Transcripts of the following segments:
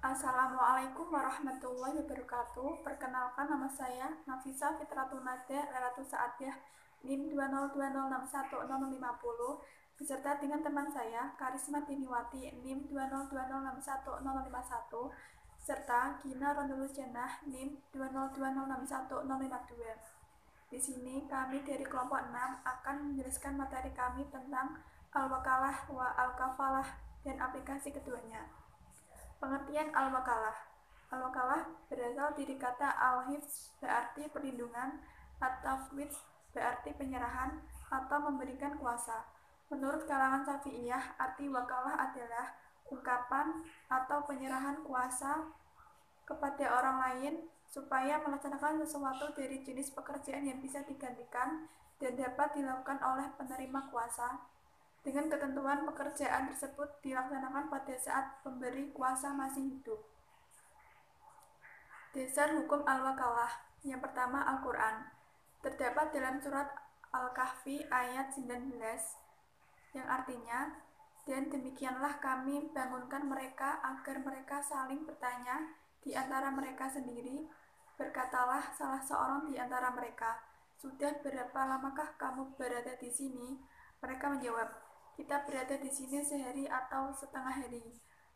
Assalamualaikum warahmatullahi wabarakatuh. Perkenalkan, nama saya Nafisa Fitratunada Leratu Saadiah NIM 202061050 beserta dengan teman saya Karisma Diniwati NIM 202061051 serta Gina Rondulus Janah NIM 202061052. Di sini kami dari kelompok 6 akan menjelaskan materi kami tentang al-wakalah wa al-kafalah dan aplikasi keduanya. Pengertian al-wakalah. Al-wakalah berasal dari kata al-hifz berarti perlindungan, at-tafwidz berarti penyerahan atau memberikan kuasa. Menurut kalangan Syafi'iyah, arti wakalah adalah ungkapan atau penyerahan kuasa kepada orang lain supaya melaksanakan sesuatu dari jenis pekerjaan yang bisa digantikan dan dapat dilakukan oleh penerima kuasa, dengan ketentuan pekerjaan tersebut dilaksanakan pada saat pemberi kuasa masih hidup. Dasar hukum al-wakalah. Yang pertama, Al-Quran. Terdapat dalam surat Al-Kahfi ayat 19 yang artinya, dan demikianlah kami bangunkan mereka agar mereka saling bertanya di antara mereka sendiri. Berkatalah salah seorang di antara mereka, sudah berapa lamakah kamu berada di sini? Mereka menjawab, kita berada di sini sehari atau setengah hari.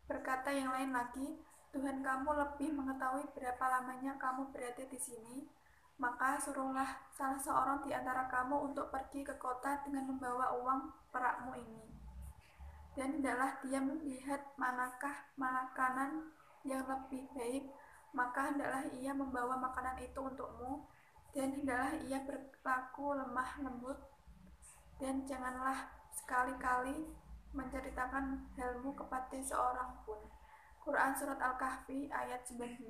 Berkata yang lain lagi, Tuhan kamu lebih mengetahui berapa lamanya kamu berada di sini. Maka suruhlah salah seorang di antara kamu untuk pergi ke kota dengan membawa uang perakmu ini. Dan hendaklah dia melihat manakah makanan yang lebih baik, maka hendaklah ia membawa makanan itu untukmu, dan hendaklah ia berlaku lemah lembut, dan janganlah sekali-kali menceritakan halmu kepada seorang pun. Quran Surat Al-Kahfi ayat 19.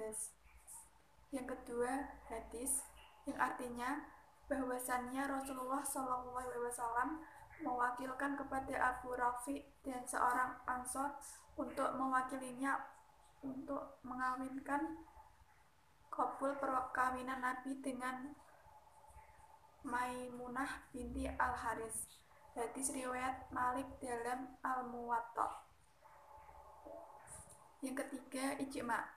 Yang kedua, hadis, yang artinya bahwasannya Rasulullah SAW mewakilkan kepada Abu Rafi dan seorang Ansor untuk mewakilinya untuk mengawinkan qabul perkawinan Nabi dengan Maimunah binti Al-Haris. Hadis riwayat Malik dalam Al-Muwatta. Yang ketiga, ijma.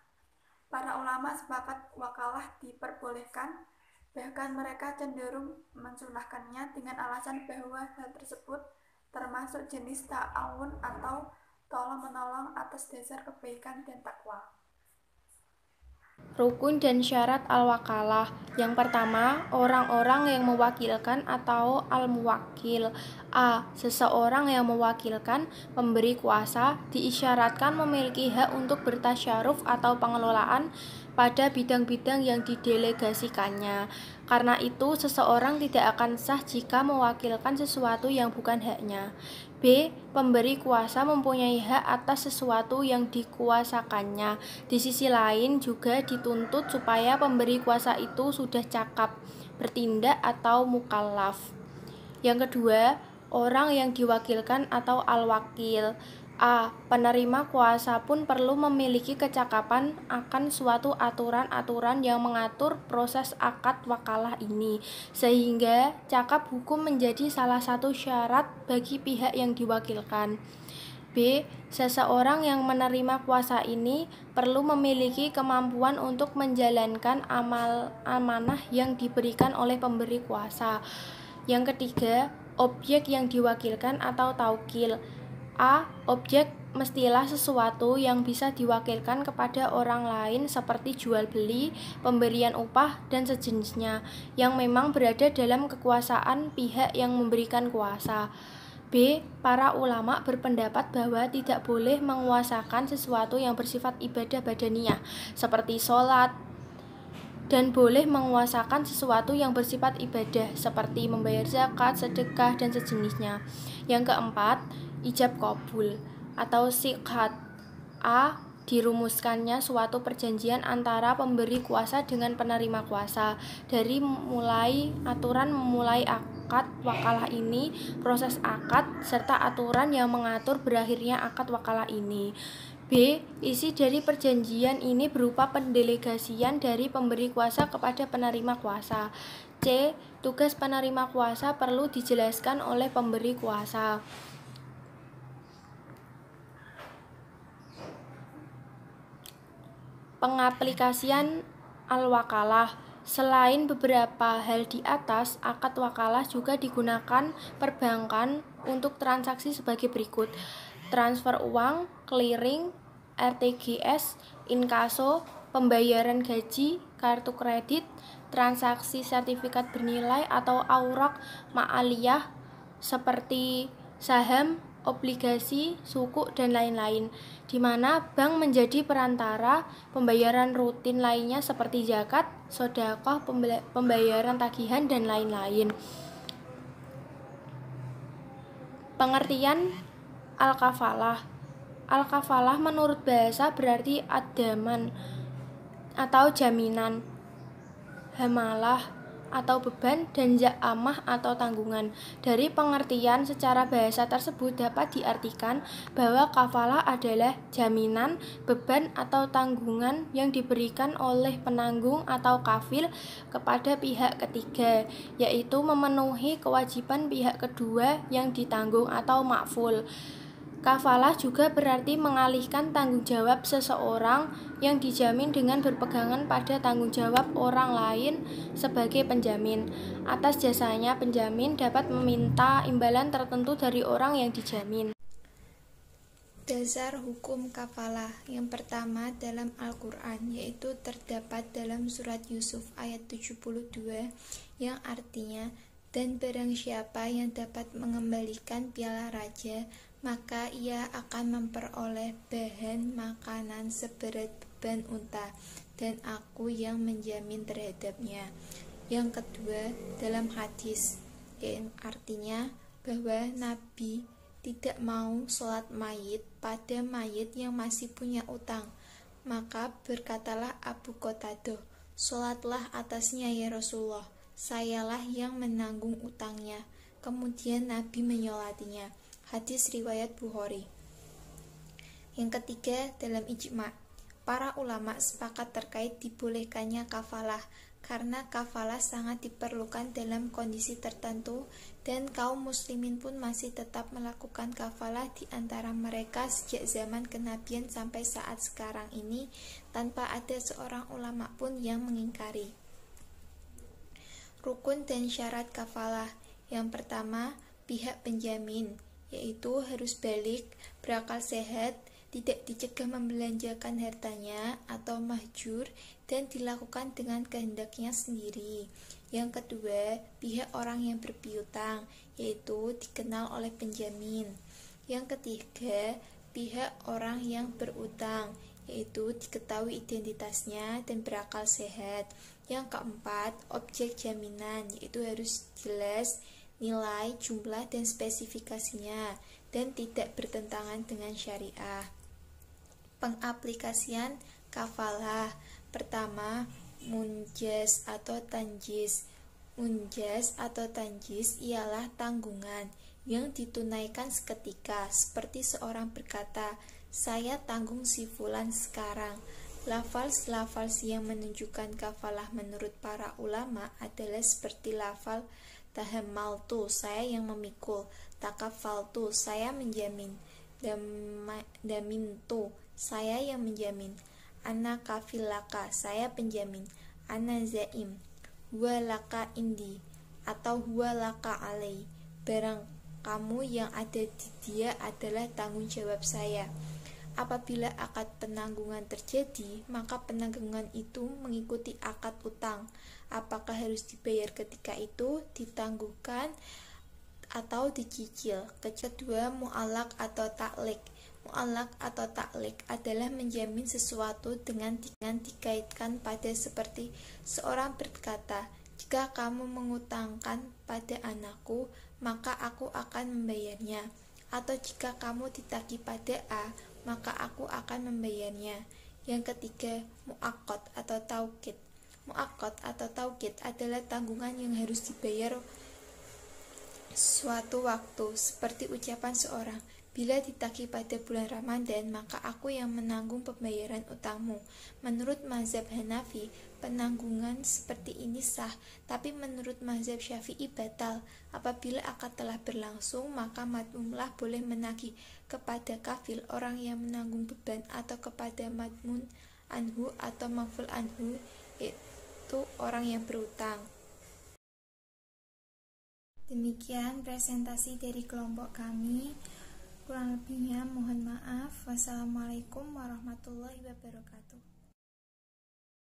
Para ulama sepakat wakalah diperbolehkan, bahkan mereka cenderung mensunahkannya dengan alasan bahwa hal tersebut termasuk jenis ta'awun atau tolong-menolong atas dasar kebaikan dan takwa. Rukun dan syarat al-wakalah. Yang pertama, orang-orang yang mewakilkan atau al-muwakil. A. Seseorang yang mewakilkan pemberi kuasa diisyaratkan memiliki hak untuk bertasyaruf atau pengelolaan pada bidang-bidang yang didelegasikannya. Karena itu, seseorang tidak akan sah jika mewakilkan sesuatu yang bukan haknya. B. Pemberi kuasa mempunyai hak atas sesuatu yang dikuasakannya. Di sisi lain juga dituntut supaya pemberi kuasa itu sudah cakap, bertindak atau mukallaf. Yang kedua, orang yang diwakilkan atau al-wakil. A. Penerima kuasa pun perlu memiliki kecakapan akan suatu aturan-aturan yang mengatur proses akad wakalah ini, sehingga cakap hukum menjadi salah satu syarat bagi pihak yang diwakilkan. B. Seseorang yang menerima kuasa ini perlu memiliki kemampuan untuk menjalankan amanah yang diberikan oleh pemberi kuasa. Yang ketiga, objek yang diwakilkan atau taukil. A. Objek mestilah sesuatu yang bisa diwakilkan kepada orang lain seperti jual beli, pemberian upah, dan sejenisnya, yang memang berada dalam kekuasaan pihak yang memberikan kuasa. B. Para ulama berpendapat bahwa tidak boleh menguasakan sesuatu yang bersifat ibadah badaniyah seperti sholat, dan boleh menguasakan sesuatu yang bersifat ibadah seperti membayar zakat, sedekah, dan sejenisnya. Yang keempat, ijab qabul atau siqhat. A. Dirumuskannya suatu perjanjian antara pemberi kuasa dengan penerima kuasa. Dari mulai aturan memulai akad wakalah ini, proses akad, serta aturan yang mengatur berakhirnya akad wakalah ini. B. Isi dari perjanjian ini berupa pendelegasian dari pemberi kuasa kepada penerima kuasa. C. Tugas penerima kuasa perlu dijelaskan oleh pemberi kuasa. Pengaplikasian al-wakalah. Selain beberapa hal di atas, akad wakalah juga digunakan perbankan untuk transaksi sebagai berikut: transfer uang, clearing, RTGS, inkaso, pembayaran gaji, kartu kredit, transaksi sertifikat bernilai atau aurak ma'aliyah seperti saham, obligasi, sukuk, dan lain-lain, di mana bank menjadi perantara. Pembayaran rutin lainnya seperti zakat, sedekah, pembayaran tagihan, dan lain-lain. Pengertian al-kafalah. Al-kafalah menurut bahasa berarti ad-daman atau jaminan, hamalah atau beban, dan za'amah atau tanggungan. Dari pengertian secara bahasa tersebut dapat diartikan bahwa kafalah adalah jaminan, beban, atau tanggungan yang diberikan oleh penanggung atau kafil kepada pihak ketiga, yaitu memenuhi kewajiban pihak kedua yang ditanggung atau makful. Kafalah juga berarti mengalihkan tanggung jawab seseorang yang dijamin dengan berpegangan pada tanggung jawab orang lain sebagai penjamin. Atas jasanya, penjamin dapat meminta imbalan tertentu dari orang yang dijamin. Dasar hukum kafalah yang pertama dalam Al-Quran, yaitu terdapat dalam surat Yusuf ayat 72 yang artinya, dan barang siapa yang dapat mengembalikan piala raja, maka ia akan memperoleh bahan makanan seberat beban unta, dan aku yang menjamin terhadapnya. Yang kedua dalam hadis, yang artinya bahwa Nabi tidak mau sholat mayit pada mayit yang masih punya utang. Maka berkatalah Abu Qatadah, sholatlah atasnya ya Rasulullah, sayalah yang menanggung utangnya. Kemudian Nabi menyolatinya. Hadis riwayat Bukhari. Yang ketiga dalam ijma', para ulama sepakat terkait dibolehkannya kafalah karena kafalah sangat diperlukan dalam kondisi tertentu, dan kaum muslimin pun masih tetap melakukan kafalah di antara mereka sejak zaman kenabian sampai saat sekarang ini, tanpa ada seorang ulama pun yang mengingkari. Rukun dan syarat kafalah. Yang pertama, pihak penjamin, yaitu harus balik, berakal sehat, tidak dicegah membelanjakan hartanya atau mahjur, dan dilakukan dengan kehendaknya sendiri. Yang kedua, pihak orang yang berpiutang, yaitu dikenal oleh penjamin. Yang ketiga, pihak orang yang berutang, yaitu diketahui identitasnya dan berakal sehat. Yang keempat, objek jaminan, yaitu harus jelas nilai, jumlah, dan spesifikasinya, dan tidak bertentangan dengan syariah. Pengaplikasian kafalah. Pertama, munjas atau tanjis. Munjas atau tanjis ialah tanggungan yang ditunaikan seketika, seperti seorang berkata, saya tanggung si fulan sekarang. Lafaz-lafaz yang menunjukkan kafalah menurut para ulama adalah seperti lafal tahammaltu, saya yang memikul; takafaltu, saya menjamin; damintu, saya yang menjamin; ana kafilaka, saya penjamin; ana zaim, huwa laka indi, atau huwa laka alai, barang kamu yang ada di dia adalah tanggung jawab saya. Apabila akad penanggungan terjadi, maka penanggungan itu mengikuti akad utang. Apakah harus dibayar ketika itu, ditangguhkan, atau dicicil. Kedua, mu'allaq atau ta'liq. Mu'allaq atau ta'liq adalah menjamin sesuatu dengan dikaitkan pada, seperti seorang berkata, jika kamu mengutangkan pada anakku, maka aku akan membayarnya. Atau jika kamu ditagih pada A, maka aku akan membayarnya. Yang ketiga, mu'aqqad atau taukid. Mu'aqqad atau taukid adalah tanggungan yang harus dibayar suatu waktu, seperti ucapan seorang, bila ditagih pada bulan Ramadan, maka aku yang menanggung pembayaran utangmu. Menurut mazhab Hanafi, penanggungan seperti ini sah, tapi menurut mazhab Syafi'i batal. Apabila akad telah berlangsung, maka madmumlah boleh menagih kepada kafil, orang yang menanggung beban, atau kepada madmun anhu atau maf'ul anhu, itu orang yang berutang. Demikian presentasi dari kelompok kami. Kurang lebihnya mohon maaf. Wassalamualaikum warahmatullahi wabarakatuh.